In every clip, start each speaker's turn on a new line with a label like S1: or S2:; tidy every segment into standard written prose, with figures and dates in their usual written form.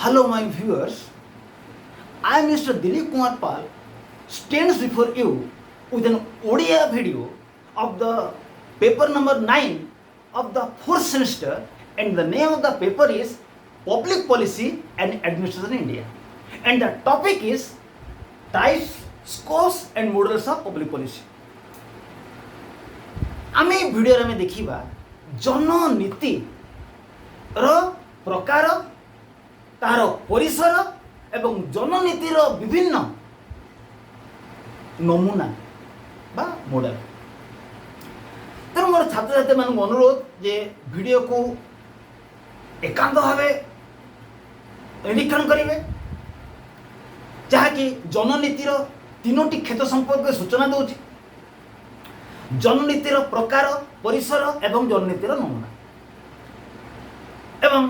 S1: Hello, my viewers. I am Mr. Dilip Kumar Pal, stands before you with an Odia video of the paper number 9 of the 4th semester, and the name of the paper is Public Policy and Administration in India. And the topic is Types, Scopes and Models of Public Policy. आमे video रे देखिबा जननीति प्रकार तार परिसर एवं जननीतिर विभिन्न नमूना बा मॉडल। तेणु मोर छात्र छात्री मान अनुरोध जे वीडियो को एकांत भाव निरीक्षण करेंगे, जहाँकि जननीतिर तीनोटी क्षेत्र संपर्क सूचना दूची। जननीतिर प्रकार, परिसर एवं जननीतिर नमूना। एवं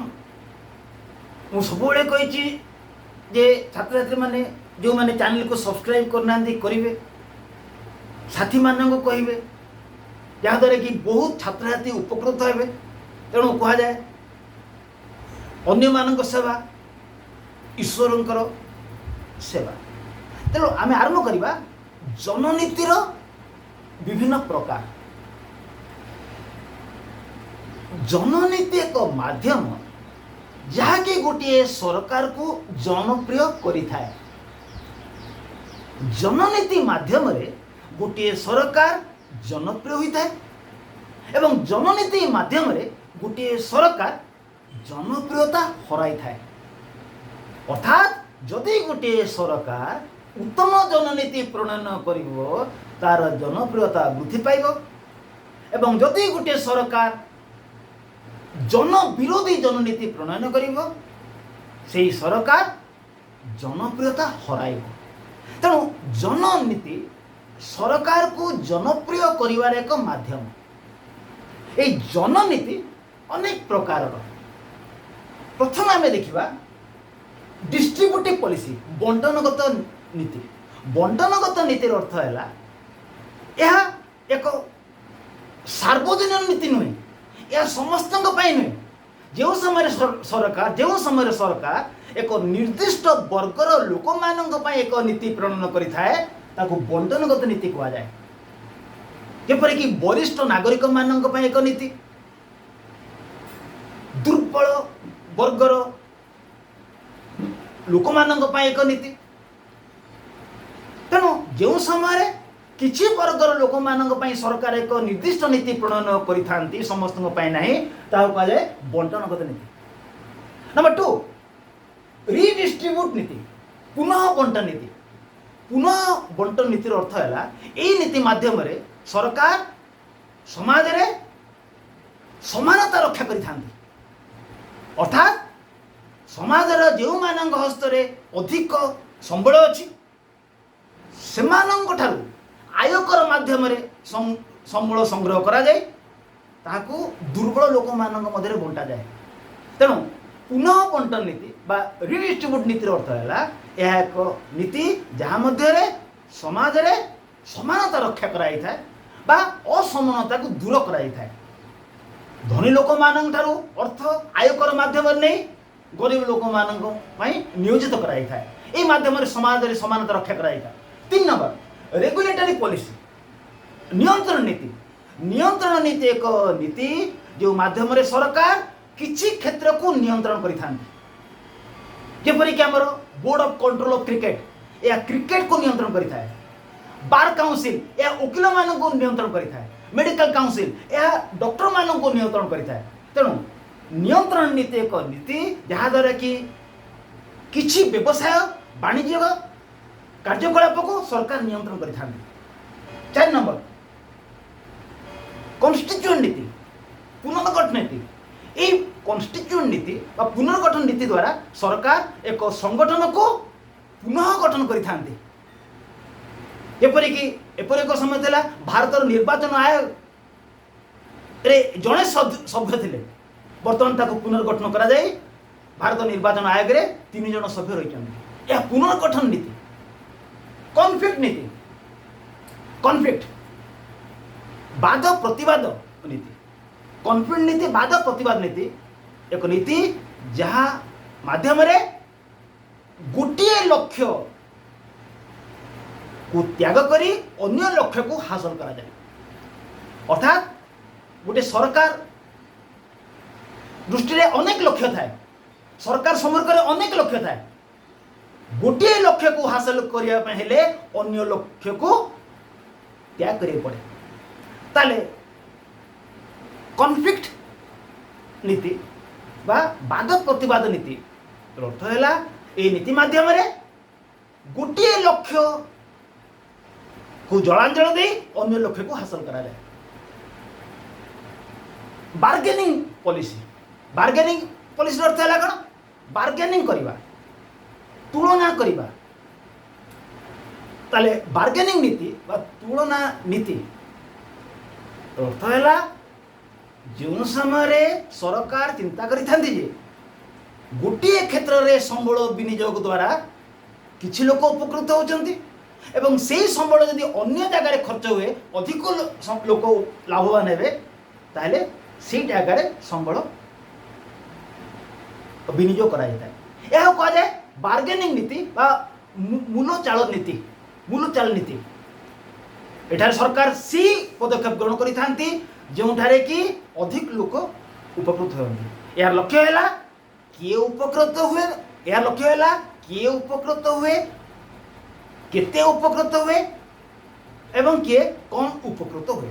S1: मु सबुबले कहिछि जे छात्र छात्री माने जो माने चैनल को सब्सक्राइब करना करेंगे, साथी मानक कहे, जहाँद्वारा कि बहुत छात्र छात्री उपकृत हे। तेणु कह जाए अन्य मानक सेवा ईश्वरंकर सेवा। तेणु आम आरंभ करवा जननीतिर विभिन्न प्रकार। जननीति एक माध्यम जहाँकि गोटे सरकार को जनप्रिय करिथाए। जननीति माध्यम रे गोटे सरकार जनप्रिय होता है एवं जननीति माध्यम रे गोटे सरकार जनप्रियता हराई थाए। अर्थात जदि गोटे सरकार उत्तम जननीति प्रणयन करिवो तार जनप्रियता वृद्धि पाइब, एवं जदि गोटे सरकार जन विरोधी जननीति प्रणयन करिवो सेही सरकार जनप्रियता हराइब। तेणु जननीति सरकार को जनप्रिय करिवार एक माध्यम। ए जननीति अनेक प्रकार। प्रथम आम देखा डिस्ट्रीब्यूटिव पॉलिसी, बंटनगत नीति। बंटनगत नीतिर अर्थ है यह एक सार्वजनिक नीति नुहे, यह समस्त नुहे। जो समय सरकार एक निर्दिष्ट वर्गर लोक मान एक नीति प्रणयन करिथाए ताको बंटनगत नीति कहा जाए। जेपरि कि वरिष्ठ नागरिक मान एक नीति, दुर्बल वर्गर लोक मान एक नीति। तेणु जो समय किछि वर्गर लोक मान सरकार एक निर्दिष्ट नीति प्रणयन करिथांती, समस्त नहीं, ताहा कहा जाए बंटनगत नीति। नंबर 2 रिडिस्ट्रीब्यूट नीति, पुनः बंटन नीति। पुनः बंटन नीतिर अर्थ है यही नीति माध्यम रे सरकार समाज रे समानता रक्षा करिथांती। अर्थात समाज जो मानक हस्त रे अधिक संबल अछि सेमानंक ठारू आयकर माध्यम रे संबल संग्रह करा जाए, ताहाकू दुर्बल लोक मानक मध्य बंटा जाए। तेणु पुनः बंटन नीति बा रिडिस्ट्रीब्यूट नीतिर अर्थ है यह एक नीति जहाँ मध्य समाज रे समानता रक्षा कराई थाए बा असमानता को दूर कराई थाए। धनी लोक मान ठारू अर्थ आयकर माध्यम नहीं गरीब लोक मान नियोजित कराई थाए। यही माध्यम समाज रे समानता रक्षा कराई थाए। 3 नंबर रेगुलेटरी पॉलिसी, नियंत्रण नीति। नियंत्रण नीति एक नीति जो माध्यम रे सरकार किछि क्षेत्र को नियंत्रण करिथांती। जेपरि कि हमर board of control of cricket, या क्रिकेट को नियंत्रण करिथाए। बार काउंसिल या वकील मान को नियंत्रण करिथाए। मेडिकल काउंसिल या डॉक्टर मान को नियंत्रण करिथाए। तेणु नियंत्रण नीति एक नीति जहाँ द्वारा कि किछि व्यवसाय वाणिज्य कार्यकलाप को सरकार नियंत्रण करिथांती। 4 नंबर कॉन्स्टिट्यूएंट नीति, पुनर्गठन नीति। यही कॉन्स्टिट्यूएंट नीति व पुनर्गठन नीति द्वारा सरकार एक संगठन को पुनः गठन करिथांती। जेपरि कि एपरि एक समय थिला भारत निर्वाचन आयोग रे जड़े सभ्य थिले, वर्तमान ताको पुनर्गठन करा जाए। भारत निर्वाचन आयोग रे 3 जन सभ्य रहिछन्ति। यह पुनर्गठन नीति। कॉन्फ्लिक्ट नीति, कॉन्फ्लिक्ट वाद प्रतिवाद नीति। कॉन्फ्लिक्ट नीति वाद प्रतिवाद नीति एक नीति जहाँ माध्यम रे गोटे लक्ष्य को त्याग करी अन्य लक्ष्य को हासिल करा जाए। अर्थात गोटे सरकार दृष्टि में अनेक लक्ष्य थाए, सरकार सम्पर्क में अनेक लक्ष्य थाए, गोटे लक्ष्य को हासिल करने हेले अन्य लक्ष्य को त्याग करिए पड़े। ताले कॉन्फ्लिक्ट नीति बा वाद प्रतिवाद नीति अर्थ है ये नीति माध्यम रे गोटे लक्ष्य को जलांजल दे अन्य लक्ष्य को हासिल करा जाए। बार्गेनिंग पॉलिसी अर्थ है कौन? बार्गेनिंग करवा, तुलना करवा। ताले बार्गेनिंग नीति बा तुलना नीति अर्थ है जो समय सरकार चिंता करिथांती जे गोटे क्षेत्र में संबल विनियोग द्वारा किछि लोक उपकृत होचंती एवं सेही संबल यदि अन्य जगह खर्च हुए अधिक लोक लाभवान हेबे ताहले सेही जगह संबल विनियोग करा जाय। यह कहा जाए बार्गेनिंग नीति बा मूल्यचाल नीति। एठार सरकार सी पदक्षेप ग्रहण करिथांती जोठारे कि अधिक लोक उपकृत होती। यार लक्ष्य है किए उपकृत हुए, यार लक्ष्य है किए उपकृत हुए, केते उपकृत हुए एवं किए कौन उपकृत हुए।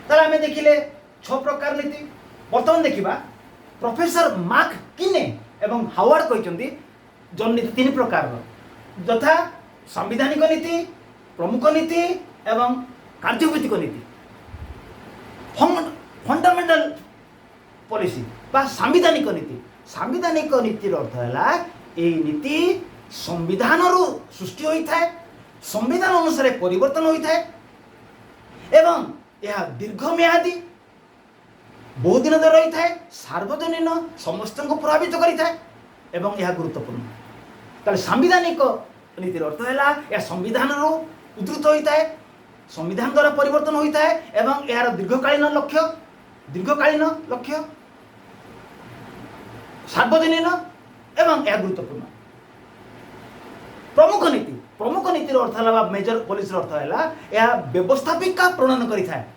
S1: ताले आमे देखिले 6 प्रकार नीति। बर्तमान देखिबा प्रोफेसर मार्क किने एवं हावर्ड कहते जननीति 3 प्रकार यथा संवैधानिक नीति, प्रमुख नीति एवं कार्यभित्तिक नीति। फंडामेंटल पॉलिसी बा संवैधानिक नीतिर अर्थ है ये नीति संविधान सृष्टि होता है, संविधान अनुसार परिवर्तन होता है एवं यह दीर्घम्यादी बहुत दिन धरि रही है, सार्वजनीन समस्त को प्रभावित करता है एवं यह गुरुत्वपूर्ण। ताले संवैधानिक नीतिर अर्थ है यह संविधान उद्धृत होता है, संविधान द्वारा परिवर्तन होता है एवं यार दीर्घकालीन लक्ष्य सार्वजनीन एवं यह गुरुत्वपूर्ण। प्रमुख नीतिर अर्थ है मेजर पॉलिसी अर्थ है यह व्यवस्थापिका प्रणयन करिथा है,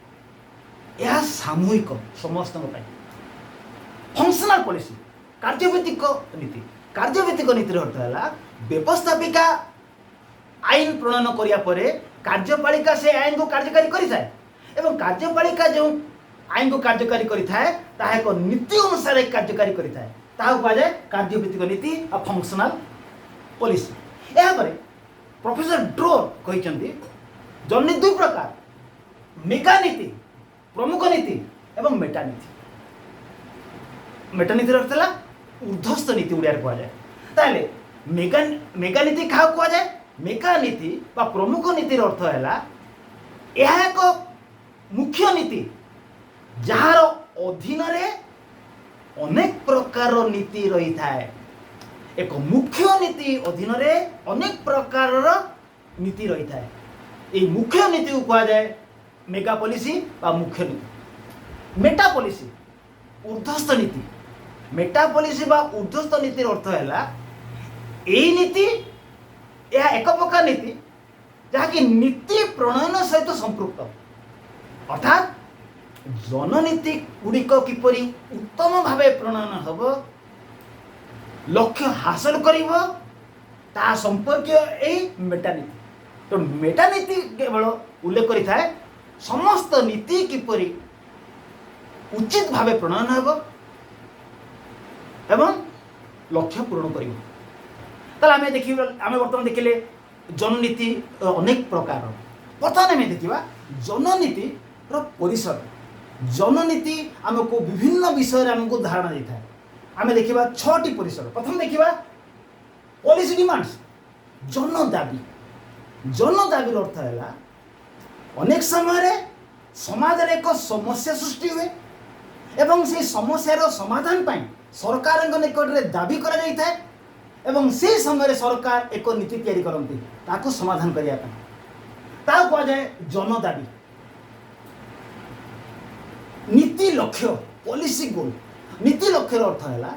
S1: यह सामूहिक समस्त। फंक्शनल पॉलिसी कार्यभित्तिक नीतिर अर्थ है व्यवस्थापिका आईन प्रणयन करिया परे कार्यपालिका से आईन को कार्यकारी करिथाए एवं कार्यपालिका जो आईन को कार्यकारी करिथाए ताहा एक नीति अनुसार कार्यकारी करिथाए ताहा कहा जाए कार्यभित्तिक नीति और फंक्शनल पॉलिसी। यह पर प्रोफेसर ड्रोर कहते जननीति 2 प्रकार, मेगा नीति, प्रमुख नीति एवं मेटा नीति। मेटा नीति अर्थ है ऊर्ध्वस्थ नीति उड़िया कहा जाए। ताले मेगा नीति क्या कहा जाए? मेगा नीति बा प्रमुख नीतिर अर्थ है यह एक मुख्य नीति जार अधीन रे अनेक प्रकार नीति रही थाए। एक मुख्य नीति अधीन रे अनेक प्रकार नीति रही थाए। ये मुख्य नीति को कहा जाए मेगा पॉलिसी बा मुख्य नीति। मेटा पॉलिसी ऊर्ध्वस्थ नीति। मेटा पॉलिसी बा ऊर्ध्वस्थ नीतिर अर्थ है यही नीति यह एक प्रकार नीति जहाँकि नीति प्रणयन सहित संपृक्त, अर्थात जननीति गुड़िक किपरि उत्तम भावे प्रणयन हम लक्ष्य हासिल करिवो ता संपर्क यही मेटा नीति। तो मेटा नीति केवल उल्लेख करिथा है समस्त नीति किपरि उचित भावे प्रणयन हम एवं लक्ष्य पूर्ण करिवो। ताले आमे देखिबा आमे वर्तमान देखिले जननीति अनेक प्रकार। प्रथम आमे देखिबा जननीति रो परिसर। जननीति आमको विभिन्न विषय आमको धारणा देता है। आमे देखिबा 6टी परिसर। प्रथम देखिबा पॉलिसी डिमांड्स, जन दाबी अर्थ है अनेक समय समाज रे एक समस्या सृष्टि हुए एवं से समस्यार समाधान पाई सरकार निकट में दाबी करा जाइथा है एवं से समय सरकार एक नीति तैयारी करती ताको समाधान करिया ता कहा जाए जन दाबी। नीति लक्ष्य पॉलिसी गोल। नीति लक्ष्यर अर्थ है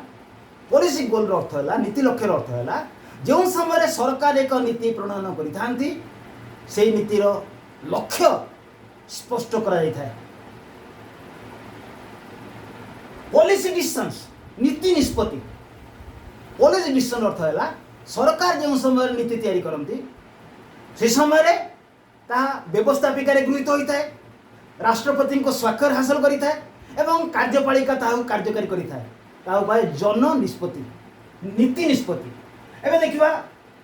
S1: पॉलिसी गोल अर्थ है नीति लक्ष्यर अर्थ है जो समय सरकार एक नीति प्रणयन करिथांती से नीतिर लक्ष्य स्पष्ट करा जाय। पॉलिसी डिसीजंस नीति निष्पत्ति। पॉलिसी डिसीजन अर्थ है सरकार जो समय नीति तैयारी करती से समय व्यवस्थापिका गृहीत होता है, राष्ट्रपति को स्वाक्षर हासिल करता है एवं कार्यपालिका कार्यकारी करता है जन निष्पत्ति नीति निष्पत्ति। एवं देखा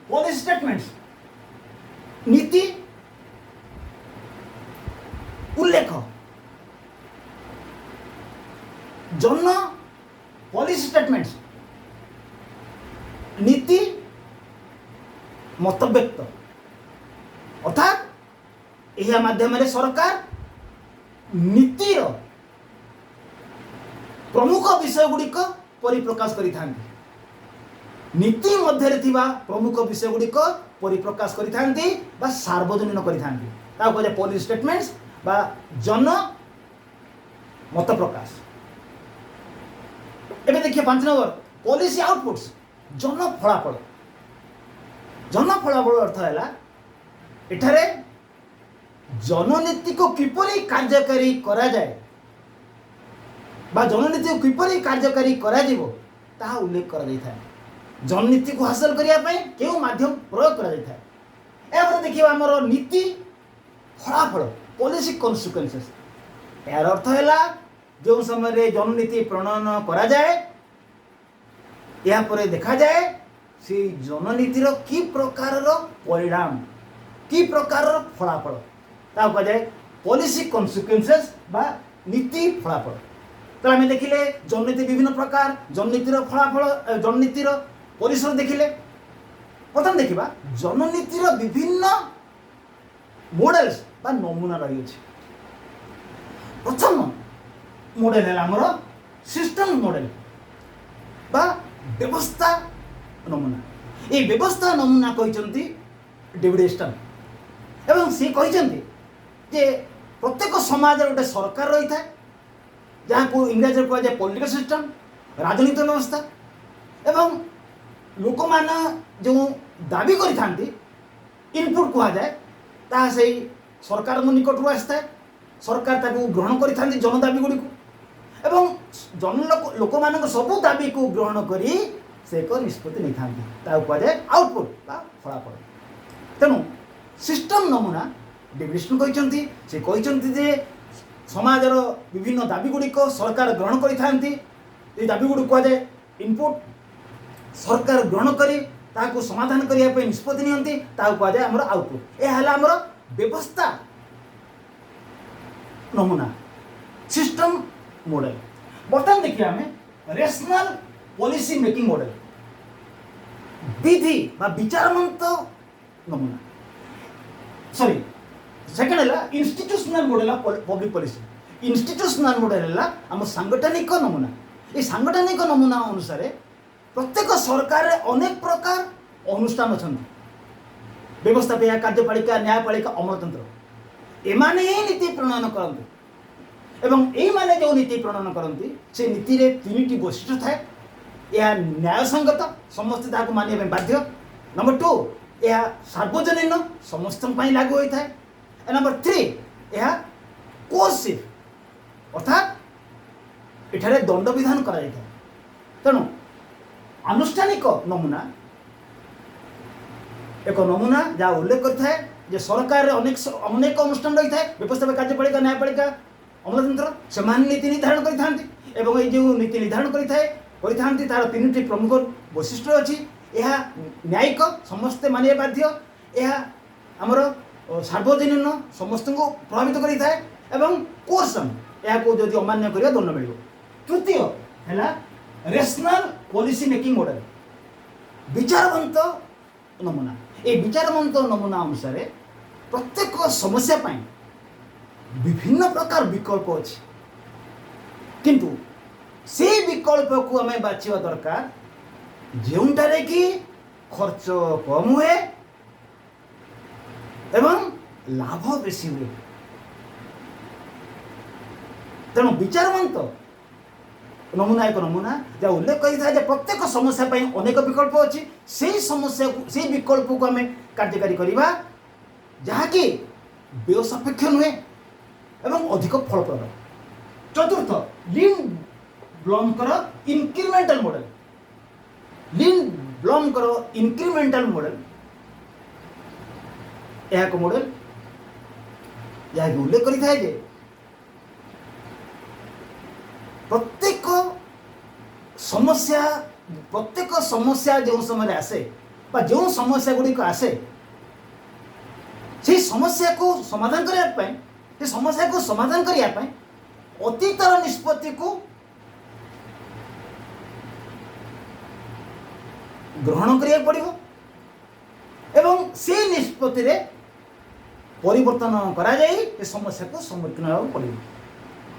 S1: पॉलिसी स्टेटमेंट्स नीति उल्लेख जन पॉलिसी स्टेटमेंट्स नीति मत व्यक्त अर्थात यह माध्यम सरकार नीतिर प्रमुख विषय गुड़िक परिप्रकाश करिथांती। नीति मध्य थिबा प्रमुख विषय गुड़िक परिप्रकाश करिथांती बा सार्वजनीन करिथांती ता कहले पॉलिसी स्टेटमेंट्स बा जन मत प्रकाश। एबे देखिए 5 नंबर पॉलिसी आउटपुट्स जन फलाफल। जन फलाफल अर्थ है एठारे जननीति को किपरि कार्यकारी करा जाए बा जननीति को किपरि कार्यकारी करा जीवो ताहा उल्लेख करा जाय था। जननीति को हासिल करिया पय केउ माध्यम प्रयोग करा जाय था। एबे देखिबा हमर नीति फलाफल पॉलिसी कॉन्सिक्वेंसेस। यार अर्थ है जो समय जननीति प्रणयन करा जाए या पर देखा जाए से जननीतिर कि प्रकार परिणाम कि प्रकार फलाफल ता कह जाए पॉलिसी कॉन्सिक्वेंसेस बा नीति फलाफल। तो आम देखिले जननीति विभिन्न प्रकार जननीतिर फलाफल जननीतिर परिसर देखिले। प्रथम देखा जननीतिर विभिन्न मॉडल्स बा नमूना रही। प्रथम मॉडल है आमर सिस्टम मॉडल बा व्यवस्था नमूना। ये व्यवस्था नमूना कहते डेविड स्टन एवं सी कहते जे प्रत्येक समाज गोटे सरकार रही है जहाँ को इंग्राजी कह जाए पॉलिटिकल सिस्टम राजनीतिक व्यवस्था एवं लोक मान जो दाबी करि इनपुट कह जाए ता से सरकार निकट आसता है। सरकार ताको ग्रहण करि जन दाबी गुड़ी एवं जन लोक मान सबू दाबी को ग्रहण करी से एक निष्पत्ति नहीं था कह जाए आउटपुट बा फलाफल। तेणु सिस्टम नमूना डेविड कहते समाजर विभिन्न दाबी गुड़िक सरकार ग्रहण करि दाबी गुड़ी कह जाए इनपुट सरकार ग्रहण करी ताको समाधान करने निष्पत्ति नियंती कह जाए आमर आउटपुट। यह है आमर व्यवस्था नमूना सिस्टम मॉडल। बर्तमान देखिए आम रेशनल पॉलिसी मेकिंग मॉडल विधि बा विचारमंत नमूना सॉरी सेकेंड है institutional model of public policy. Institutional model है आम सांगठनिक नमूना। ये सांगठनिक नमूना अनुसार प्रत्येक सरकार अनेक प्रकार अनुष्ठान अच्छा व्यवस्थापिका कार्यपालिका न्यायपालिका अमलतंत्र एमाने ही नीति प्रणयन करते एवं यही माने जो नीति प्रणयन करती से नीति रे 3टी वैशिष्ट्य थाए। यह न्यायसंगत समस्त ताको मानिया बाध्य। नंबर 2 यह सार्वजनीन समस्त लागू होता है। नंबर 3 यह कोर्सिव अर्थात एठारे दंड विधान करा जाय। तेणु आनुष्ठानिक नमूना एक नमूना जहाँ उल्लेख करता है जे सरकार अनेक अनेक अनुष्ठान रही है व्यवस्था कार्यपालिका न्यायपालिका अमलतंत्र से नीति निर्धारण करें जो नीति निर्धारण करें तार 3टी प्रमुख वैशिष्ट्य अच्छी। यह न्यायिक समस्ते मानिया बाध्य। यह आमर सार्वजनीन समस्त को प्रभावित करें एवं कोर्सन यह जदि अमान्य करिया दंड मिल। तृतीय है रेशनल पॉलिसी मेकिंग मॉडल विचारवंत नमूना। ये विचारवंत नमूना अनुसार प्रत्येक समस्या पाई विभिन्न प्रकार विकल्प अच्छी किंतु से विकल्प को आम बाछा दरकार जोटारे कि खर्च कम हुए एवं लाभ बेसी हुए। तेणु विचारवंत नमूना एक नमूना जहाँ उल्लेख करें प्रत्येक समस्या अनेक विकल्प अच्छी से समस्या को से विकल्प को आम कार्यकारी करवा जहाँकि व्यय सापेक्ष नुहे एवं अधिक फलप्रद। चतुर्थ लिन ब्लमकर इंक्रीमेंटल मॉडल। लिन ब्लमकर इंक्रीमेंटल मॉडल यह एक मॉडल जहाँ उल्लेख करें जे प्रत्येक समस्या जो समय आसे जो समस्या गुड़िक आसे से समस्या को समाधान करने समस्या को समाधान करने अतीतर निष्पत्ति को ग्रहण करिया पड़िबो एवं से निष्पत्ति रे परिवर्तन करा जाई ए समस्या को सम्मुखीन होगा पड़िबो।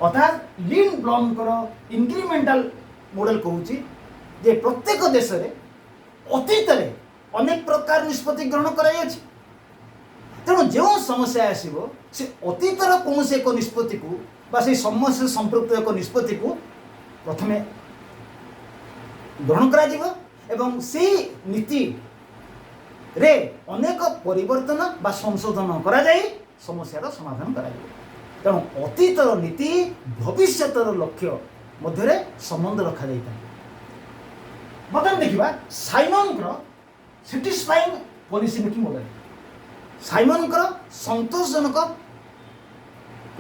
S1: अर्थात लिन ब्लमकर इंक्रीमेंटल मॉडल कहूँ जे प्रत्येक देश रे अतीत रे अनेक प्रकार निष्पत्ति ग्रहण कराई अछि तेणु जो समस्या आसीबो से अतीतर कौन से एक निष्पत्ति को बा से समस्या संपृक्त एक निष्पत्ति को प्रथमे ग्रहण करा जिवो एवं से नीति रे अनेक परिवर्तन बा संशोधन करा जाई समस्यार समाधान करा जिवो। तेणु अतीतर नीति भविष्यतर लक्ष्य मध्य संबंध रखा जाता है। बर्तमान देखा Simon satisfying policy making model. Simon संतोषजनक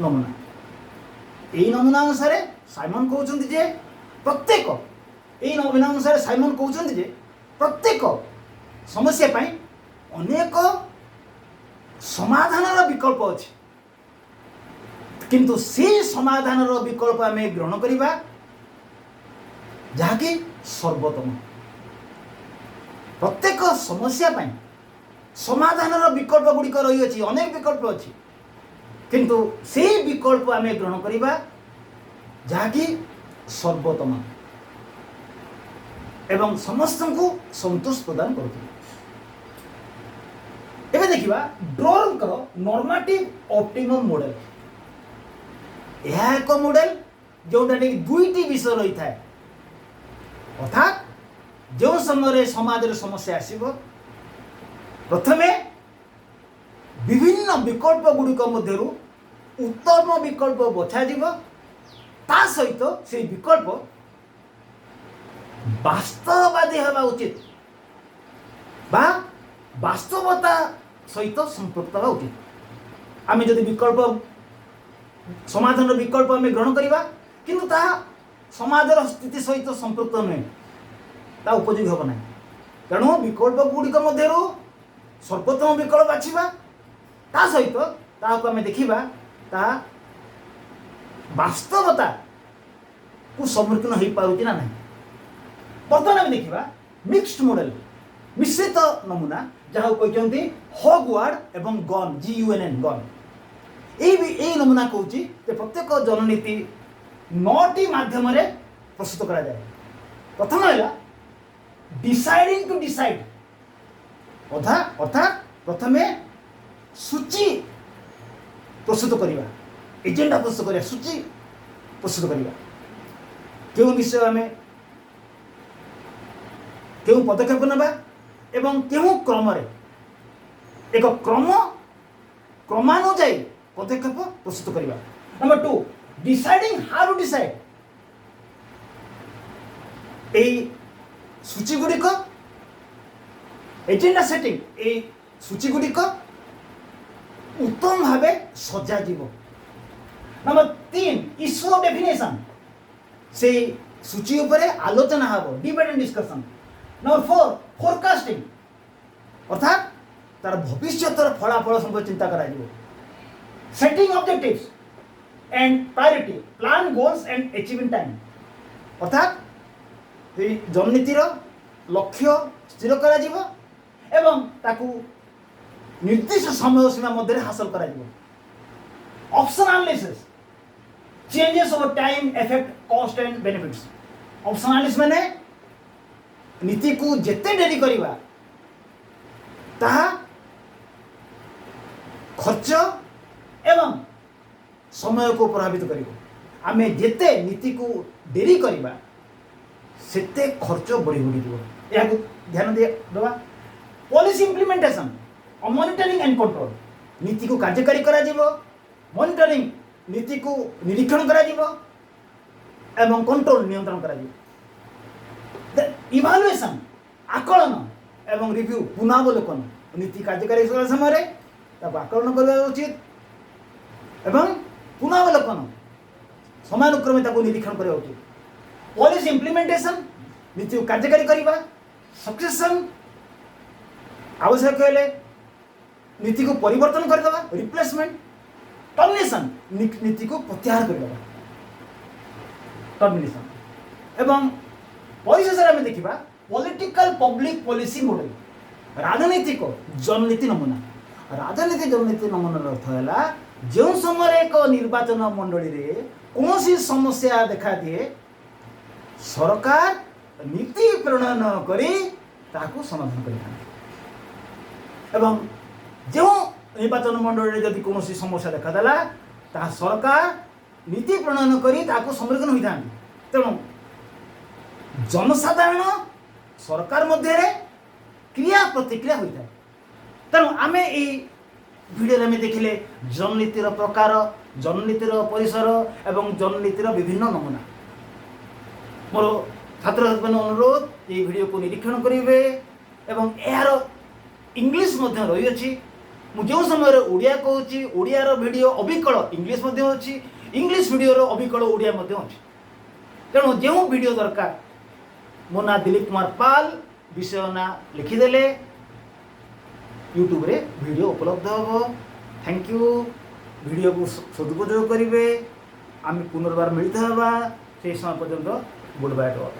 S1: नमूना यही नमूना अनुसार साइमन कहते जे प्रत्येक यही नमूना अनुसार साइमन कहते जे प्रत्येक समस्या पाई अनेक समाधान विकल्प अच्छे किंतु से समाधान विकल्प आम ग्रहण करवा जहाँकि सर्वोत्तम। प्रत्येक समस्या पाई समाधान विकल्प गुड़िक रही अछि अनेक विकल्प अच्छी किंतु से विकल्प आम ग्रहण करवा जहाँकि सर्वोत्तम एवं समस्त को संतोष प्रदान करते। एबे देखिबा ड्रोर नॉर्मेटिव ऑप्टिमम मॉडल। यह एक मॉडल जोटा दुईटी विषय रही था अर्थात जो समय समाज समस्या आसीबो प्रथमे विभिन्न विकल्प गुड़िक मध्यरु उत्तम विकल्प बछा जीव ता सहित से विकल्प वास्तववादी हवा उचित बा वास्तवता सहित संपृक्त हवा उचित। आम जदि विकल्प समाधान विकल्प आम ग्रहण करवा किंतु ता समाजर स्थिति सहित संपृक्त नुहे ता उपयोगी हम ना। तेणु विकल्प गुड़िक मध्यरु सर्वोत्तम विकल्प बाछिबा ता सहित ताको आम देखिबा ता वास्तवता को सम्मुखीन हो पारुछि ना नहीं। बर्तमान आम देखिबा मिक्स्ड मॉडल मिश्रित नमूना जहाँ कहते हॉगवर्ड एवं गन GUNN गन यही नमूना कहूँ प्रत्येक जननीति 9टी माध्यम प्रस्तुत करा जाए। प्रथम है डिसाइडिंग टू डिसाइड अर्थात प्रथमे सूची प्रस्तुत करवा एजेंडा प्रस्तुत करवा सूची प्रस्तुत करवा क्यों विषय आम क्यों पदक्षेप नवा एवं क्यों क्रम एक क्रमानुजाई पदक्षेप प्रस्तुत करवा। Number 2 deciding how to decide a सूची गुड़िक एजेंडा सेटिंग ए सूची गुड़िक उत्तम भाव सजा जीव। नंबर 3 इश्यू डेफिनेशन से सूची उपरे आलोचना हम debate and discussion. Number 4 forecasting अर्थात तार भविष्यतर फलाफल संपर्क चिंता करा जीव। Setting objectives and priority plan goals and achieving time अर्थात जननीतिर लक्ष्य स्थिर करा जीव एवं ताकू निर्दिष्ट समय सीमा मध्य हासिल करा जीव। Option analysis changes over time effect cost and benefits. Option analysis माने नीति को जेते डेरी करवा ताहा खर्च एवं समय को प्रभावित करिवो आमे जेते नीति को डेरी करबा सेते खर्च बढ़ी बढ़ी दिबो या ध्यान दे दवा पॉलिसी इंप्लीमेंटेशन और मॉनिटरिंग एंड कंट्रोल नीति को कार्यकारी करा जीवो मॉनिटरिंग नीति को निरीक्षण करा जीवो एवं कंट्रोल नियंत्रण करा जीवो इवालुएशन आकलन एवं रिव्यू पुनरावलोकन नीति कार्यकारी करा समय ताको आकलन करबा उचित एवं पुनरावलोकन समानुक्रमे ताको निरीक्षण करा उचित पॉलिसी इंप्लीमेंटेशन नीति को कार्यकारी करबा सक्सेशन आवश्यक हेले नीति को परिवर्तन कर देबा रिप्लेसमेंट टर्मिनेशन नीति को प्रत्याहार कर देबा टर्मिनेशन एवं परिशेष में देखिबा पॉलिटिकल पब्लिक पॉलिसी मॉडल राजनीतिक जननीति नमूना राजनीति जननीति नमूनार अर्थ है जो समय एक निर्वाचन मंडली रे कौन समस्या देखा दिए सरकार नीति प्रणयन करी ताकू समाधान कर एवं जो निर्वाचन मंडली जदि कौन समस्या देखादेला ता सरकार नीति प्रणयन करी ताकू सम्मुखीन होता तेणु जनसाधारण सरकार मध्य क्रिया प्रतिक्रिया होता है तेणु आम भिडियो में देखिले जननीतिर प्रकार जननीतिर परिसर एवं जननीतिर विभिन्न नमूना मोर छात्र छात्री मान अनुरोध ये वीडियो को निरीक्षण करेंगे एवं यार इंग्लिश मध्य रही अच्छी जो समय ओडिया कहूँ ओडियार वीडियो अविकल इंग्लिश मध्य अच्छी इंग्लिश वीडियो अविकल ओडिया मध्य अच्छी तेणु जो वीडियो दरकार मो ना दिलीप कुमार पाल विषय ना लिखिदेले यूट्यूब रे वीडियो उपलब्ध हम थैंक यू वीडियो को सदुपयोग करेंगे आम पुनर्बार मिलित हवा से समय पर्यंत गुड बाय टू ऑल।